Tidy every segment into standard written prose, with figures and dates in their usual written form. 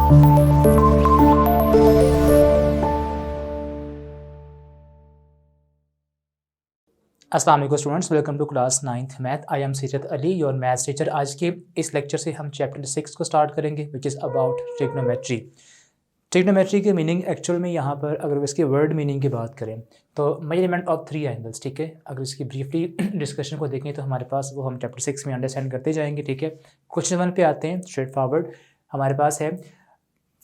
अस्सलाम वालेकुम students, welcome to class 9th math. I am Seerat Ali, your maths teacher. आज के इस लेक्चर से हम चैप्टर 6 को स्टार्ट करेंगे, which is about trigonometry. Trigonometry के मीनिंग एक्चुअल में यहाँ पर अगर इसके वर्ड मीनिंग की बात करें तो मेजरमेंट ऑफ 3 एंगल्स, ठीक है। अगर इसकी ब्रीफली डिस्कशन को देखें तो हमारे पास वो हम चैप्टर 6 में अंडरस्टैंड करते जाएंगे, ठीक है। क्वेश्चन 1 पे आते हैं स्ट्रेट फॉरवर्ड। हमारे पास है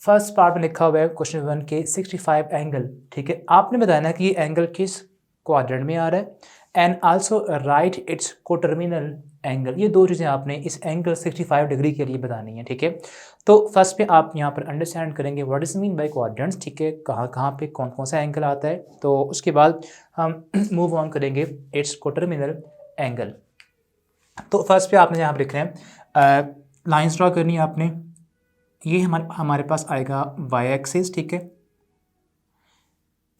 फर्स्ट पार्ट में लिखा हुआ है क्वेश्चन 1 के 65 एंगल, ठीक है। आपने बताना कि ये एंगल किस क्वाड्रेंट में आ रहा है and also right it's coterminal angle. ये दो चीज़ें आपने इस एंगल 65 डिग्री के लिए बतानी है, ठीक है। तो फर्स्ट पे आप यहाँ पर अंडरस्टैंड करेंगे what is mean by quadrants, ठीक है। कहाँ कहाँ पे कौन कौन सा एंगल आता है, तो उसके बाद हम मूव ऑन करेंगे इट्स कोटर्मिनल एंगल। तो फर्स्ट पे आपने यहाँ पर लिख रहे हैं लाइन्स ड्रॉ करनी है आपने। ये हमारे पास आएगा वाई एक्सिस, ठीक है।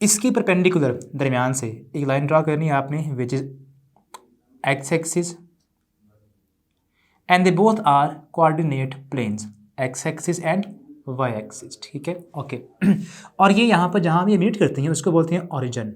इसकी परपेंडिकुलर दरमियान से एक लाइन ड्रा करनी है आपने which is X axis and they both are coordinate planes, X axis and Y axis, ठीक है, ओके। और ये यहाँ पर जहाँ भी मीट करते हैं उसको बोलते हैं ओरिजिन।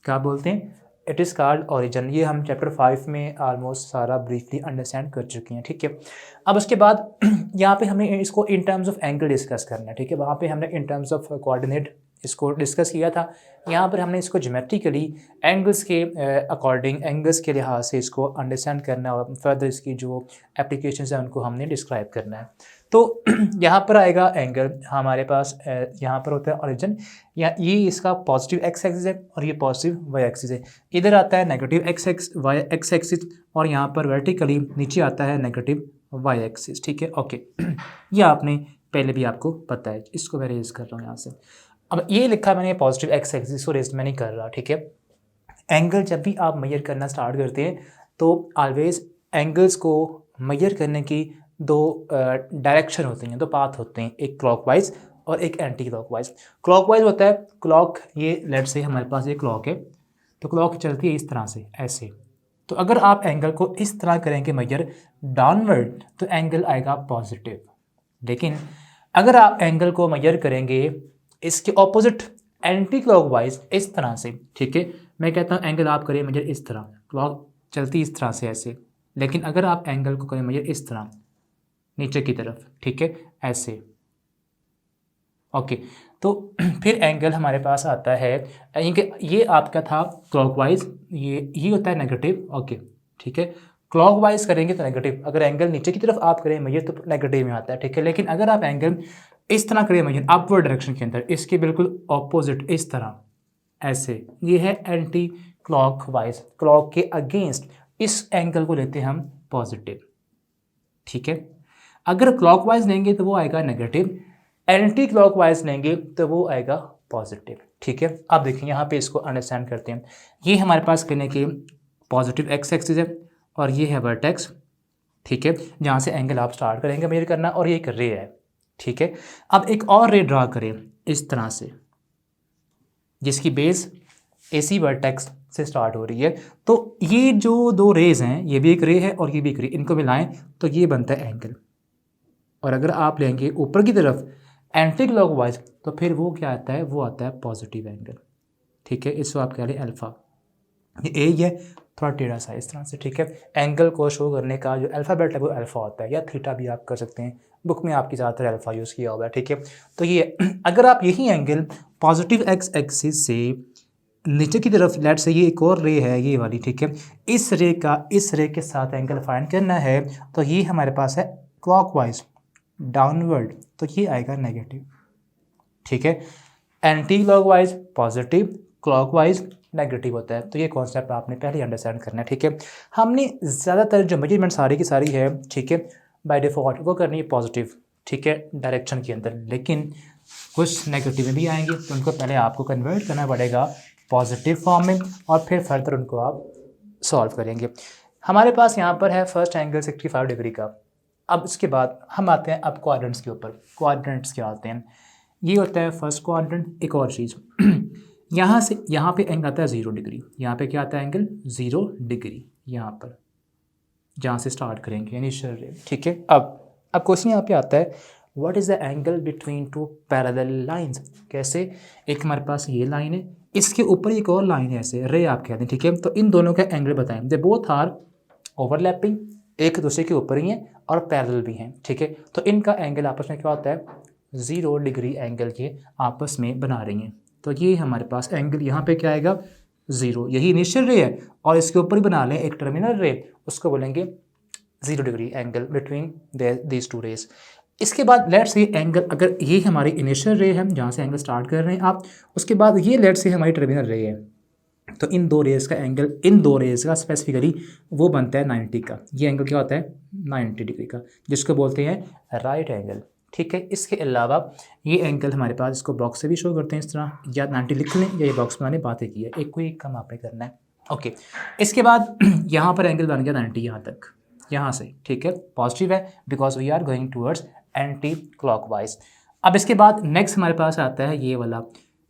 क्या बोलते हैं? It is called origin. ये हम चैप्टर 5 में ऑलमोस्ट सारा ब्रीफली अंडरस्टैंड कर चुके हैं, ठीक है। अब उसके बाद यहाँ पे हमें इसको in terms of angle discuss करना है, ठीक है। वहाँ पे हमने इन टर्म्स ऑफ कोऑर्डिनेट इसको डिस्कस किया था। यहाँ पर हमने इसको ज्योमेट्रिकली एंगल्स के अकॉर्डिंग, एंगल्स के लिहाज से इसको अंडरस्टैंड करना और फर्दर इसकी जो एप्लीकेशंस हैं उनको हमने डिस्क्राइब करना है। तो यहाँ पर आएगा एंगल हमारे पास, यहाँ पर होता है ओरिजिन, या ये इसका पॉजिटिव एक्स एक्सिस है और ये पॉजिटिव वाई एक्सिस है। इधर आता है नेगेटिव वाई एक्स एक्सिस और यहाँ पर वर्टिकली नीचे आता है नेगेटिव वाई एक्सिस, ठीक है, ओके। ये आपने पहले भी आपको पता है, इसको मैं रेज कर रहा हूँ यहाँ से। अब ये लिखा मैंने पॉजिटिव एक्स एक्सिस को रेज मैं नहीं कर रहा, ठीक है। एंगल जब भी आप मेजर करना स्टार्ट करते हैं तो ऑलवेज एंगल्स को मेजर करने की दो डायरेक्शन होती हैं, दो पाथ होते हैं, एक क्लॉकवाइज और एक एंटी क्लॉकवाइज। क्लॉकवाइज होता है क्लॉक, ये लेट से हमारे पास ये क्लॉक है तो क्लॉक चलती है इस तरह से, ऐसे। तो अगर आप एंगल को इस तरह करेंगे मेजर डाउनवर्ड तो एंगल आएगा पॉजिटिव। लेकिन अगर आप एंगल को मेजर करेंगे इसके ऑपोजिट एंटी क्लॉकवाइज इस तरह से, ठीक है। मैं कहता हूँ एंगल आप करें मेजर इस तरह, क्लॉक चलती इस तरह से ऐसे, लेकिन अगर आप एंगल को करें मेजर इस तरह नीचे की तरफ, ठीक है, ऐसे, ओके। तो फिर एंगल हमारे पास आता है, ये आपका था क्लॉकवाइज, ये होता है नेगेटिव, ओके, ठीक है। क्लॉकवाइज करेंगे तो नेगेटिव, अगर एंगल नीचे की तरफ आप करें मेजर तो नेगेटिव में आता है, ठीक है। लेकिन अगर आप एंगल इस तरह करें मेजर अपवर्ड डायरेक्शन के अंदर, इसके बिल्कुल ऑपोजिट इस तरह ऐसे, ये है एंटी क्लॉकवाइज, क्लॉक के अगेंस्ट, इस एंगल को लेते हैं हम पॉजिटिव, ठीक है। अगर क्लॉकवाइज लेंगे तो वो आएगा नेगेटिव, एंटी क्लॉकवाइज लेंगे तो वो आएगा पॉजिटिव, ठीक है। अब देखिए यहाँ पे इसको अंडरस्टैंड करते हैं। ये हमारे पास करने के पॉजिटिव एक्स एक्सिस है और ये है वर्टेक्स, ठीक है, जहाँ से एंगल आप स्टार्ट करेंगे मेजर करना, और ये एक रे है, ठीक है। अब एक और रे ड्रा करें इस तरह से जिसकी बेस एसी वर्टेक्स से स्टार्ट हो रही है। तो ये जो दो रेज हैं, ये भी एक रे है और ये भी एक रे, इनको मिलाएं तो ये बनता है एंगल। और अगर आप लेंगे ऊपर की तरफ एंटी क्लॉकवाइज तो फिर वो क्या आता है, वो आता है पॉजिटिव एंगल, ठीक है। इसको आप कह लें अल्फ़ा। ये ए है थोड़ा टेढ़ा सा इस तरह से, ठीक है। एंगल को शो करने का जो अल्फ़ाबेट है वो अल्फ़ा होता है, या थीटा भी आप कर सकते हैं, बुक में आपकी ज़्यादातर अल्फ़ा यूज़ किया हुआ है, ठीक है। तो ये अगर आप यही एंगल पॉजिटिव एक्स एक्सिस से नीचे की तरफ, लेट से ये एक और रे है ये वाली, ठीक है, इस रे के साथ एंगल फाइंड करना है तो ये हमारे पास है क्लॉकवाइज डाउनवर्ड, तो ये आएगा नेगेटिव, ठीक है। Anti clockwise positive, clockwise negative होता है। तो ये कॉन्सेप्ट आपने पहले अंडरस्टैंड करना है, ठीक है। हमने ज़्यादातर जो मेजरमेंट सारी की सारी है, ठीक है, बाय डिफ़ॉल्ट वो करनी है पॉजिटिव, ठीक है, डायरेक्शन के अंदर, लेकिन कुछ नेगेटिव में भी आएंगे तो उनको पहले आपको कन्वर्ट करना पड़ेगा पॉजिटिव फॉर्म में और फिर फर्दर उनको आप सॉल्व करेंगे। हमारे पास यहाँ पर है फर्स्ट एंगल 65 डिग्री का। अब इसके बाद हम आते हैं अब क्वाड्रेंट्स के ऊपर। क्वाड्रेंट्स क्या आते हैं, ये होता है फर्स्ट क्वाड्रेंट। एक और चीज़ यहाँ से यहाँ पे एंगल आता है 0 डिग्री, यहाँ पे क्या आता है एंगल 0 डिग्री, यहाँ पर जहाँ से स्टार्ट करेंगे इनिशियल रे, ठीक है। अब क्वेश्चन यहाँ पे आता है what is the angle between two parallel lines. कैसे, एक हमारे पास ये लाइन है, इसके ऊपर एक और लाइन है, ऐसे रे आप कहते हैं, ठीक है। तो इन दोनों का एंगल बताएं। दे बोथ आर ओवरलैपिंग, एक दूसरे के ऊपर ही हैं और पैरेलल भी हैं, ठीक है। तो इनका एंगल आपस में क्या होता है, 0 डिग्री एंगल ये आपस में बना रही हैं। तो ये हमारे पास एंगल यहाँ पे क्या आएगा, 0। यही इनिशियल रे है और इसके ऊपर ही बना लें एक टर्मिनल रे, उसको बोलेंगे 0 degree angle between these two rays. इसके बाद लेट्स से एंगल, अगर ये हमारी इनिशियल रे है जहाँ से एंगल स्टार्ट कर रहे हैं आप, उसके बाद ये लेट्स से हमारी टर्मिनल रे है, तो इन दो रेज का एंगल, इन दो रेज का स्पेसिफिकली वो बनता है 90 का। ये एंगल क्या होता है, 90 डिग्री का, जिसको बोलते हैं राइट एंगल, ठीक है। इसके अलावा ये एंगल हमारे पास, इसको बॉक्स से भी शो करते हैं इस तरह, या 90 लिख लें या ये बॉक्स बनाने बातें की है, एक कोई एक काम आपने करना है, ओके। इसके बाद यहाँ पर एंगल बन गया 90 यहाँ तक, यहाँ से, ठीक है, पॉजिटिव है because we are going towards anti clockwise. अब इसके बाद नेक्स्ट हमारे पास आता है ये वाला,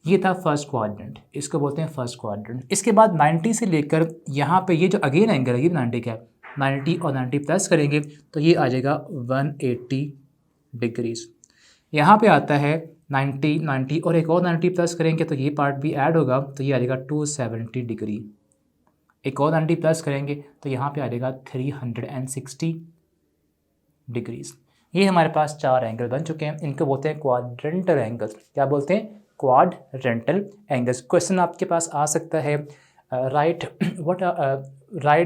ये था फर्स्ट क्वाड्रेंट, इसको बोलते हैं फर्स्ट क्वाड्रेंट। इसके बाद 90 से लेकर यहाँ पे ये जो अगेन एंगल है ये 90 का है, 90 और 90 प्लस करेंगे तो ये आ जाएगा 180 डिग्रीज। यहाँ पे आता है 90, 90 और एक और 90 प्लस करेंगे तो ये पार्ट भी ऐड होगा, तो ये आ जाएगा 270 डिग्री। एक और 90 प्लस करेंगे तो यहाँ पे आ जाएगा 360 डिग्रीज। ये हमारे पास 4 एंगल बन चुके हैं, इनको बोलते हैं क्वाड्रेंटल एंगल्स। क्या बोलते हैं, क्वाड्रेंटल एंगल्स। क्वेश्चन आपके पास आ सकता है, right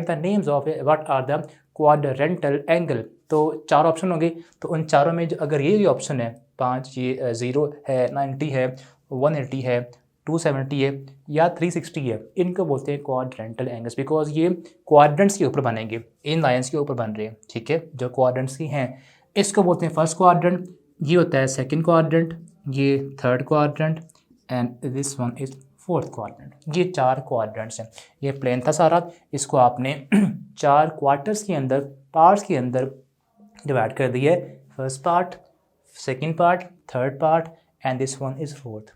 the names of what are the quadrantal angle. तो 4 ऑप्शन होंगे, तो उन चारों में जो अगर ये ऑप्शन है 5, ये 0 है, 90 है, 180 है, 270 है या 360 है, इनको बोलते हैं क्वाड्रेंटल एंगल्स, बिकॉज ये क्वाड्रेंट्स के ऊपर बनेंगे, इन लाइंस के ऊपर बन रहे हैं, ठीक है, जो क्वाड्रेंट्स की हैं। इसको बोलते हैं फर्स्ट क्वाड्रेंट, ये होता है सेकंड क्वाड्रेंट, ये third quadrant and this one is fourth quadrant. ये 4 क्वाड्रेंट्स हैं। ये प्लेन था सारा, इसको आपने 4 क्वार्टर्स के अंदर, पार्ट्स के अंदर डिवाइड कर दिया है। First part, second part, third part and this one is fourth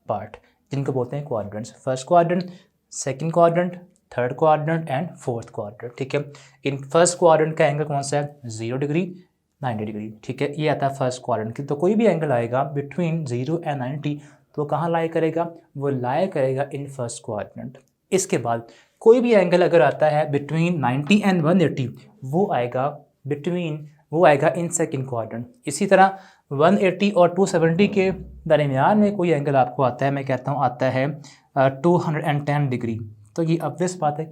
part, जिनको बोलते हैं quadrants. First quadrant, second quadrant, third quadrant and fourth quadrant, ठीक है। इन फर्स्ट क्वाड्रेंट का एंगल कौन सा है, 0 डिग्री, 90 डिग्री, ठीक है। ये आता है फर्स्ट क्वाड्रेंट की। तो कोई भी एंगल आएगा बिटवीन 0 एंड 90 तो कहाँ लाई करेगा, वो लाई करेगा इन फर्स्ट क्वाड्रेंट। इसके बाद कोई भी एंगल अगर आता है बिटवीन 90 एंड 180 वो आएगा इन सेकंड क्वाड्रेंट। इसी तरह 180 और 270 के दरमियान में कोई एंगल आपको आता है, मैं कहता हूँ आता है 210 डिग्री। तो ये ऑब्वियस बात है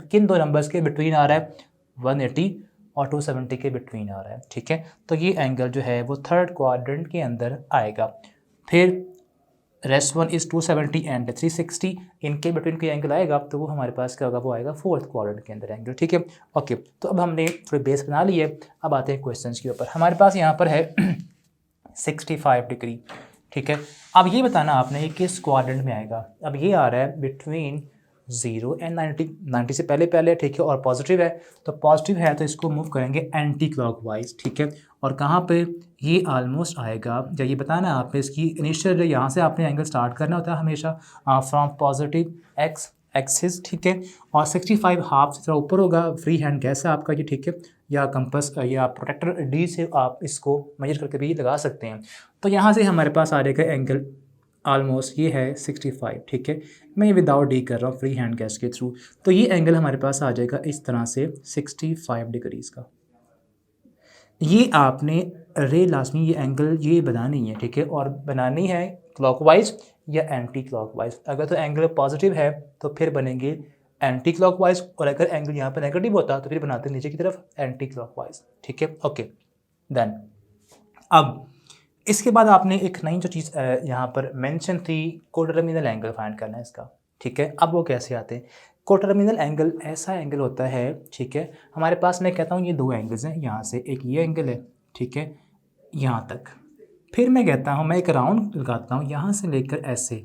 किन दो नंबर्स के बिटवीन आ रहा है, 180 और 270 के बिटवीन आ रहा है, ठीक है। तो ये एंगल जो है वो थर्ड क्वाड्रेंट के अंदर आएगा। फिर रेस्ट वन इज़ 270 एंड 360, इनके बिटवीन कोई एंगल आएगा तो वो हमारे पास क्या होगा, वो आएगा फोर्थ क्वाड्रेंट के अंदर एंगल, ठीक है, ओके। तो अब हमने थोड़ी बेस बना ली है, अब आते हैं क्वेश्चंस के ऊपर। हमारे पास यहाँ पर है 65 डिग्री, ठीक है। अब ये बताना आपने किस क्वाड्रेंट में आएगा। अब ये आ रहा है बिटवीन 0 एंड 90, 90 से पहले, ठीक है, और पॉजिटिव है, तो पॉजिटिव है तो इसको मूव करेंगे एंटी क्लॉकवाइज, ठीक है। और कहाँ पे, ये ऑलमोस्ट आएगा, या ये बताना आपने इसकी इनिशियल, यहाँ से आपने एंगल स्टार्ट करना होता है हमेशा फ्रॉम पॉजिटिव एक्स एक्सिस, ठीक है। और 65 हाफ से थोड़ा ऊपर होगा, फ्री हैंड गैस है आपका ये, ठीक है, या कंपस या प्रोटेक्टर डी से आप इसको मेजर करके भी लगा सकते हैं। तो यहाँ से हमारे पास आ जाएगा एंगल ऑलमोस्ट, ये है 65, ठीक है। मैं ये विदाउट डी कर रहा हूँ, फ्री हैंड गैस के थ्रू। तो ये एंगल हमारे पास आ जाएगा इस तरह से 65 डिग्रीज़ का। ये आपने रे लाजमी ये एंगल ये बनानी है, ठीक है, और बनानी है क्लॉकवाइज या एंटी क्लॉकवाइज। अगर तो एंगल पॉजिटिव है तो फिर बनेंगे एंटी क्लॉकवाइज, और अगर एंगल यहाँ पर नेगेटिव होता तो फिर बनाते हैं नीचे की तरफ एंटी क्लॉकवाइज, ठीक है, ओके। देन अब इसके बाद आपने एक नई जो चीज़ यहाँ पर मेंशन थी, कोटर्मिनल एंगल फाइंड करना है इसका, ठीक है। अब वो कैसे आते हैं, कोटर्मिनल एंगल ऐसा एंगल होता है, ठीक है, हमारे पास मैं कहता हूँ ये 2 एंगल्स हैं, यहाँ से एक ये एंगल है, ठीक है, यहाँ तक। फिर मैं कहता हूँ, मैं एक राउंड लगाता हूँ यहाँ से लेकर ऐसे,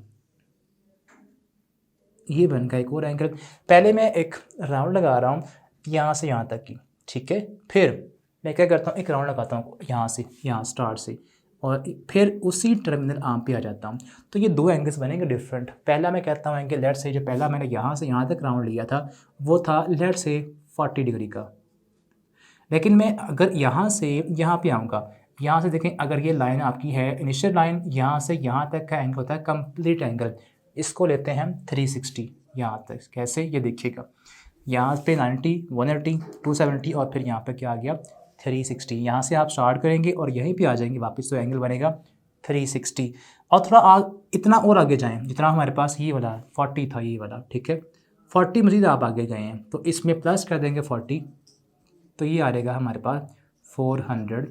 ये बन गया एक और एंगल। पहले मैं एक राउंड लगा रहा हूँ यहाँ से यहाँ तक की, ठीक है। फिर मैं क्या करता हूँ, एक राउंड लगाता हूँ यहाँ से, यहाँ स्टार्ट से, और फिर उसी टर्मिनल आर्म पे आ जाता हूँ। तो ये 2 एंगल्स बनेंगे डिफरेंट। पहला मैं कहता हूँ एंगल, लेट से जो पहला मैंने यहाँ से यहाँ तक राउंड लिया था वो था लेट से 40 डिग्री का। लेकिन मैं अगर यहाँ से यहाँ पे आऊँगा, यहाँ से देखें, अगर ये लाइन आपकी है इनिशियल लाइन, यहाँ से यहाँ तक का एंगल होता है कंप्लीट एंगल, इसको लेते हैं हम 360 यहाँ तक। कैसे, ये देखिएगा, यहाँ पे 90, 180, 270 और फिर यहाँ पे क्या आ गया 360। यहाँ से आप स्टार्ट करेंगे और यहीं पे आ जाएंगे वापस, तो एंगल बनेगा 360। और थोड़ा इतना और आगे जाएं, जितना हमारे पास ये वाला 40 था, ये वाला, ठीक है, 40 मज़ीद आप आगे गए हैं तो इसमें प्लस कर देंगे 40, तो ये आ जाएगा हमारे पास 400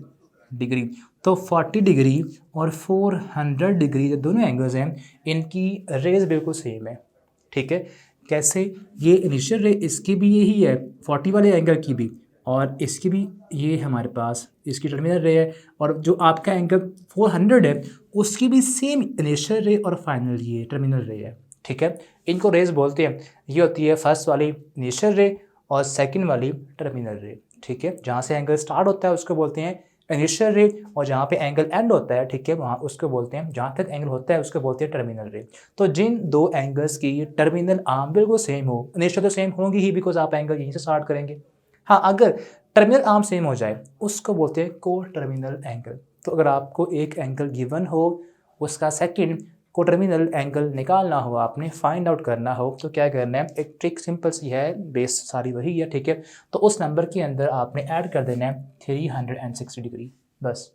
डिग्री। तो 40 डिग्री और 400 डिग्री जो दोनों एंगल्स हैं, इनकी रेज बिल्कुल सेम है, ठीक है। कैसे, ये इनिशियल रे इसकी भी यही है 40 वाले एंगल की भी, और इसकी भी ये हमारे पास इसकी टर्मिनल रे है, और जो आपका एंगल 400 है उसकी भी सेम इनिशियल रे और फाइनल ये टर्मिनल रे है, ठीक है। इनको रेज बोलते हैं। ये होती है फर्स्ट वाली इनिशियल रे और सेकंड वाली टर्मिनल रे, ठीक है। जहाँ से एंगल स्टार्ट होता है उसको बोलते हैं इनिशियल रे, और जहाँ पे एंगल एंड होता है, ठीक है, वहाँ उसको बोलते हैं, जहाँ तक एंगल होता है उसको बोलते हैं टर्मिनल रे। तो जिन दो एंगल्स की टर्मिनल आर्म बिल्कुल सेम हो, इनिशियल तो सेम होंगी ही बिकॉज आप एंगल यहीं से स्टार्ट करेंगे। हाँ, अगर टर्मिनल आर्म सेम हो जाए उसको बोलते हैं को टर्मिनल एंगल। तो अगर आपको एक एंगल गिवन हो, उसका सेकंड को टर्मिनल एंगल निकालना हो, आपने फाइंड आउट करना हो, तो क्या करना है, एक ट्रिक सिंपल सी है, बेस सारी वही है, ठीक है। तो उस नंबर के अंदर आपने ऐड कर देना है 360 डिग्री, बस,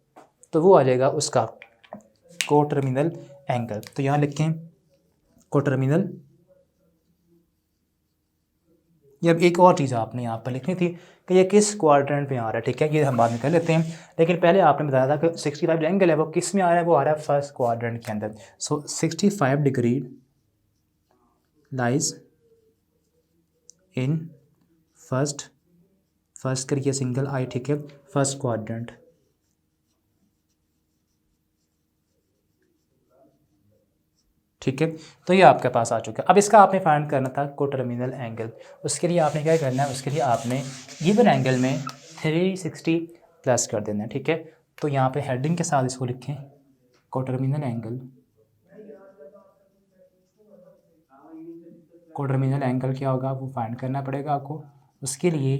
तो वो आ जाएगा उसका को टर्मिनल एंगल। तो यहाँ लिखें को टर्मिनल। ये अब एक और चीज़ आपने यहाँ पर लिखनी थी कि ये किस क्वाड्रेंट में आ रहा है, ठीक है, ये हम बाद में कर लेते हैं। लेकिन पहले आपने बताया था कि 65 एंगल है वो किस में आ रहा है, वो आ रहा है फर्स्ट क्वाड्रेंट के अंदर। सो 65 डिग्री लाइज इन फर्स्ट करिए सिंगल आई, ठीक है, फर्स्ट क्वाड्रेंट, ठीक है। तो ये आपके पास आ चुका है। अब इसका आपने फाइंड करना था को टर्मिनल एंगल। उसके लिए आपने क्या करना है, उसके लिए आपने गिवन एंगल में 360 प्लस कर देना है, ठीक है। तो यहाँ पे हेडिंग के साथ इसको लिखें को टर्मिनल एंगल। को टर्मिनल एंगल क्या होगा वो फाइंड करना पड़ेगा आपको। उसके लिए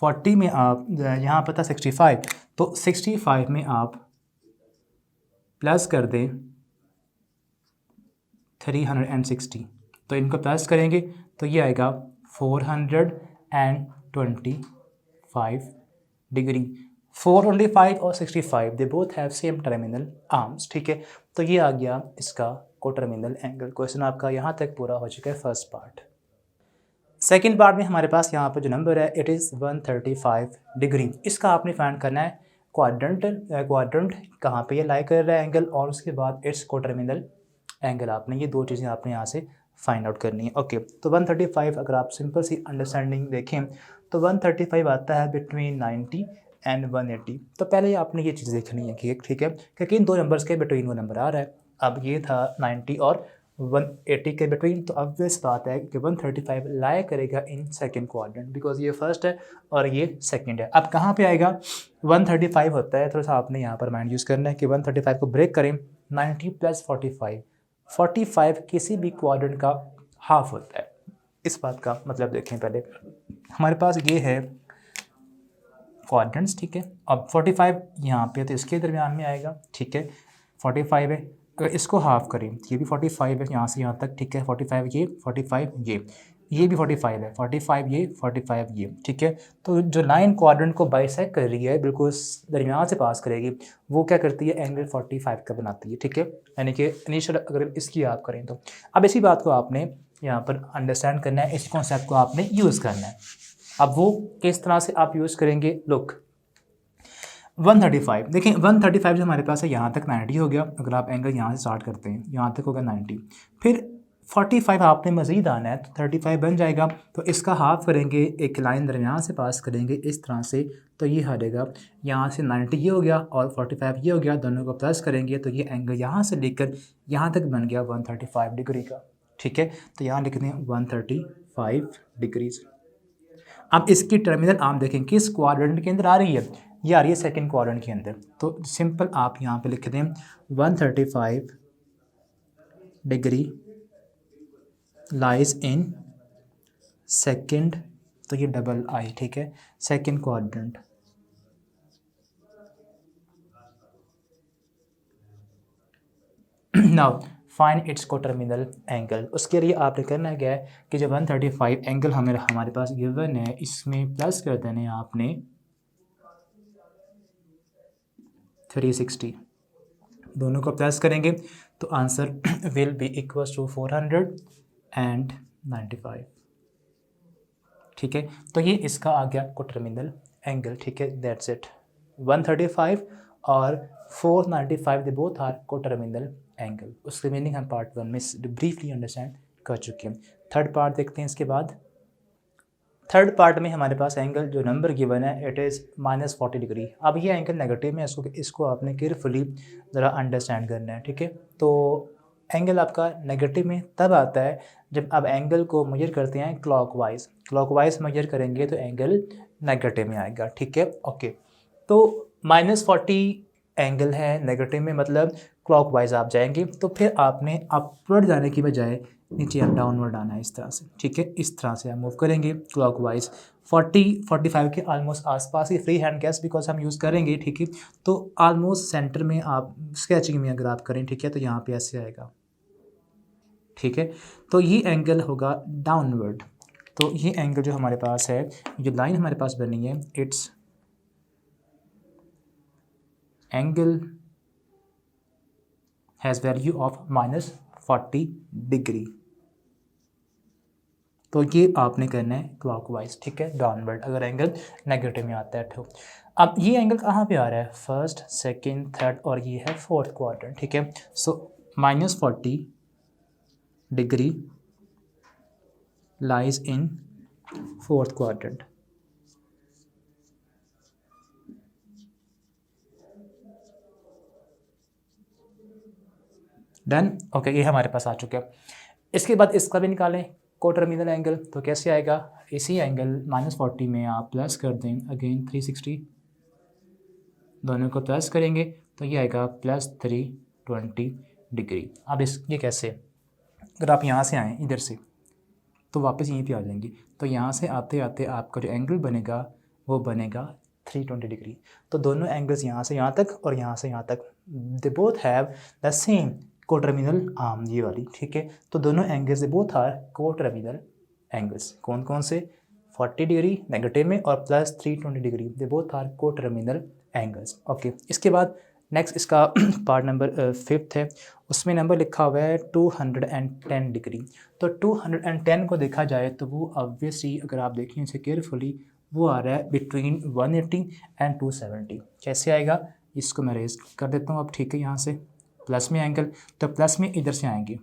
40 में आप, यहाँ पर था 65, तो 65 में आप प्लस कर दें 360, तो इनको प्लस करेंगे तो ये आएगा 425 डिग्री। 425 और 65 दे both have same terminal arms, ठीक है। तो ये आ गया इसका को टर्मिनल एंगल। क्वेश्चन आपका यहाँ तक पूरा हो चुका है फर्स्ट पार्ट। सेकेंड पार्ट में हमारे पास यहाँ पर जो नंबर है इट इज़ 135 डिग्री। इसका आपने फाइंड करना है क्वाड्रेंट कहाँ पे ये लाई कर रहा है एंगल, और उसके बाद इट्स को टर्मिनल एंगल। आपने ये दो चीज़ें आपने यहाँ से फाइंड आउट करनी है। ओके, तो 135 अगर आप सिंपल सी अंडरस्टैंडिंग देखें तो 135 आता है बिटवीन 90 एंड 180। तो पहले आपने ये चीज़ देखनी है कि ठीक है कि किन दो नंबर्स के बिटवीन वो नंबर आ रहा है। अब ये था 90 और 180 के बिटवीन, तो ऑब्वियस बात है कि 135 लाया करेगा इन सेकंड क्वाड्रेंट, बिकॉज ये फर्स्ट है और ये सेकंड है। अब कहाँ पे आएगा 135 होता है, थोड़ा सा आपने यहाँ पर माइंड यूज़ करना है कि 135 को ब्रेक करें 90 प्लस 45 किसी भी क्वाड्रेंट का हाफ होता है। इस बात का मतलब देखें, पहले हमारे पास ये है क्वाड्रेंट्स, ठीक है। अब 45 यहाँ पे तो इसके दरमियान में आएगा, ठीक है, 45 है, अगर इसको हाफ करें ये भी 45 है यहाँ से यहाँ तक, ठीक है, 45 ये 45 ये भी 45 है, 45 ये 45 ये, ठीक है। तो जो लाइन क्वाड्रेंट को बाइसेक्ट कर रही है, बिल्कुल दरमियान से पास करेगी, वो क्या करती है, एंगल 45 का बनाती है, ठीक है। यानी कि इनिशियल अगर इसकी आप करें तो अब इसी बात को आपने यहाँ पर अंडरस्टैंड करना है, इस कॉन्सेप्ट को आपने यूज़ करना है। अब वो किस तरह से आप यूज़ करेंगे, लुक 135 देखें, 135 जो हमारे पास है यहाँ तक 90 हो गया। अगर आप एंगल यहाँ से स्टार्ट करते हैं यहाँ तक होगा 90, फिर 45 आपने मज़ीद आना है तो 35 बन जाएगा। तो इसका हाफ करेंगे, एक लाइन दरमियान से पास करेंगे इस तरह से, तो ये हटेगा यहाँ से 90 ये हो गया और 45 ये हो गया, दोनों को प्लस करेंगे तो ये एंगल यहाँ से लेकर यहाँ तक बन गया 135 डिग्री का, ठीक है। तो यहाँ लिखते हैं 135 डिग्रीज। अब इसकी टर्मिनल आर्म देखें किस क्वाड्रेंट के अंदर आ रही है, ये आ रही है सेकंड क्वाड्रेंट के अंदर। तो सिंपल आप यहाँ पे लिख दें 135 डिग्री लाइज इन सेकंड, तो ये डबल आई, ठीक है, second quadrant, now find its coterminal angle. उसके लिए आपने करना क्या है कि जो 135 एंगल हमारे पास गिवन है, इसमें प्लस कर देने हैं आपने 360, दोनों को प्लस करेंगे तो answer will be equal to 495। ठीक है, तो ये इसका आ गया कोटर्मिनल एंगल। ठीक है, दैट्स इट। 135 और 495 they both are coterminal angle. उसकी मीनिंग हम पार्ट 1 में ब्रीफली अंडरस्टैंड कर चुके हैं। थर्ड पार्ट देखते हैं इसके बाद। थर्ड पार्ट में हमारे पास एंगल जो नंबर गिवन है इट इज़ -40 डिग्री। अब ये एंगल नेगेटिव में, इसको आपने केयरफुली ज़रा अंडरस्टैंड करना है। ठीक है, तो एंगल आपका नेगेटिव में तब आता है जब आप एंगल को मेजर करते हैं क्लॉकवाइज मेजर करेंगे तो एंगल नेगेटिव में आएगा। ठीक है, ओके। तो -40 एंगल है नेगेटिव में, मतलब क्लॉकवाइज आप जाएंगे, तो फिर आपने अपवर्ड जाने की बजाय नीचे आप डाउनवर्ड आना है इस तरह से। ठीक है, इस तरह से आप मूव करेंगे क्लॉकवाइज। 40-45 के ऑलमोस्ट आसपास ही फ्री हैंड गैस बिकॉज हम यूज़ करेंगे। ठीक है, तो ऑलमोस्ट सेंटर में आप स्केचिंग में अगर आप करें, ठीक है, तो यहाँ पे ऐसे आएगा। ठीक है, तो ये एंगल होगा डाउनवर्ड। तो ये एंगल जो हमारे पास है, जो लाइन हमारे पास बनी है, it's angle has value of -40 degree. तो ये आपने करना है क्लॉकवाइज। ठीक है, डाउनवर्ड अगर एंगल नेगेटिव में आता है तो। अब ये एंगल कहाँ पे आ रहा है? फर्स्ट, सेकंड, थर्ड और ये है फोर्थ क्वाड्रेंट। ठीक है, सो -40 degree lies in fourth quadrant. Done, okay, ये हमारे पास आ चुका है। इसके बाद इसका भी निकालें कोटर्मिनल एंगल। तो कैसे आएगा? इसी एंगल -40 में आप प्लस कर दें अगेन 360, दोनों को प्लस करेंगे तो ये आएगा +320 डिग्री। अब ये कैसे? अगर आप यहाँ से आएँ इधर से तो वापस यहीं पे आ जाएंगे, तो यहाँ से आते आते आपका जो एंगल बनेगा वो बनेगा 320 डिग्री। तो दोनों एंगल्स यहाँ से यहाँ तक और यहाँ से यहाँ तक, they both have the same coterminal arm, ये वाली। ठीक है, तो दोनों angles they both are coterminal angles. कौन कौन से? 40 डिग्री नेगेटिव में और +320 degree, they both are coterminal angles. Okay, इसके बाद नेक्स्ट इसका पार्ट नंबर 5th है, उसमें नंबर लिखा हुआ है 210 डिग्री। तो 210 को देखा जाए तो वो ऑब्वियसली अगर आप देखें इसे केयरफुली, वो आ रहा है बिटवीन 180 एंड 270। कैसे आएगा? इसको मैं रेज कर देता हूँ अब। ठीक है, यहाँ से प्लस में एंगल, तो प्लस में इधर से आएंगे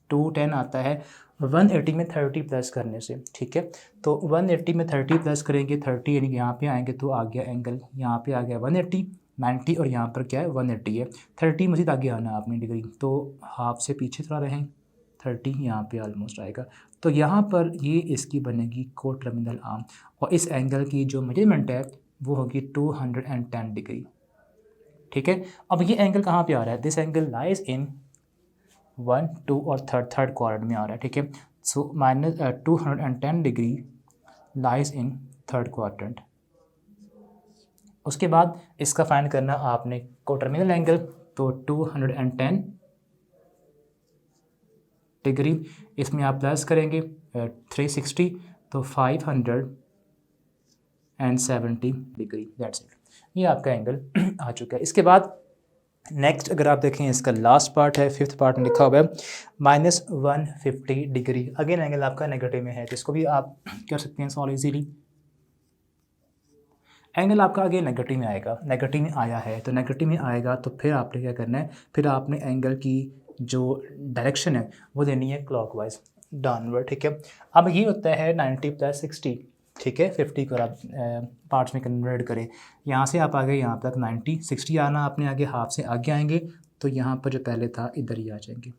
210 आता है 180 में 30 प्लस करने से। ठीक है, तो 180 में 30 प्लस करेंगे, 30 यानी कि यहाँ पे आएंगे तो आ गया एंगल, यहाँ पे आ गया 180, 90 और यहाँ पर क्या है 180 है। 30 मज़ीद आगे आना है आपने डिग्री, तो हाफ से पीछे थोड़ा रहें, 30 यहाँ पे ऑलमोस्ट आएगा। तो यहाँ पर ये इसकी बनेगी कोटर्मिनल आर्म, और इस एंगल की जो मेजरमेंट है वो होगी 210 डिग्री। ठीक है, अब ये एंगल कहाँ पे आ रहा है? दिस एंगल लाइज इन 1, 2 और थर्ड क्वाड्रेंट में आ रहा है। ठीक है, सो -210 degree lies in third quadrant. उसके बाद इसका फाइंड करना आपने कोटर्मिनल एंगल, तो 210 डिग्री, इसमें आप प्लस करेंगे 360, तो 570 डिग्री। दैट्स इट, ये आपका एंगल आ चुका है। इसके बाद नेक्स्ट अगर आप देखें इसका लास्ट पार्ट है, 5th पार्ट में लिखा हुआ है -150 डिग्री। अगेन एंगल आपका नेगेटिव में है, तो इसको भी आप कर सकते हैं सॉल्व इजीली। एंगल आपका आगे नेगेटिव में आएगा, नेगेटिव में आया है तो नेगेटिव में आएगा, तो फिर आपने क्या करना है, फिर आपने एंगल की जो डायरेक्शन है वो देनी है क्लॉकवाइज, डाउनवर्ड। ठीक है, अब ये होता है 90 + 60। ठीक है, 50 को आप पार्ट्स में कन्वर्ट करें, यहाँ से आप आ गए यहाँ तक 90, 60 आना आपने आगे, हाफ से आगे आएंगे तो यहाँ पर जो पहले था इधर ही आ जाएंगे।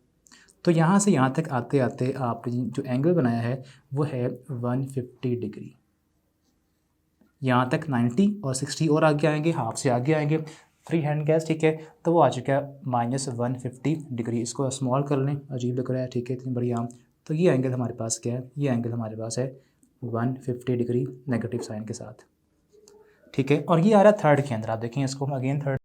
तो यहाँ से यहाँ तक आते आते आपने जो एंगल बनाया है वो है 150 डिग्री। यहाँ तक 90 और 60 और आगे आएंगे, हाफ से आगे आएंगे, फ्री हैंड गैस। ठीक है, तो वो आ चुका है -150 डिग्री। इसको स्मॉल कर लें, अजीब लग रहा है। ठीक है, इतनी बढ़िया। तो ये एंगल हमारे पास क्या है? ये एंगल हमारे पास है 150 डिग्री नेगेटिव साइन के साथ। ठीक है, और ये आ रहा है थर्ड के अंदर। आप देखें इसको अगेन, थर्ड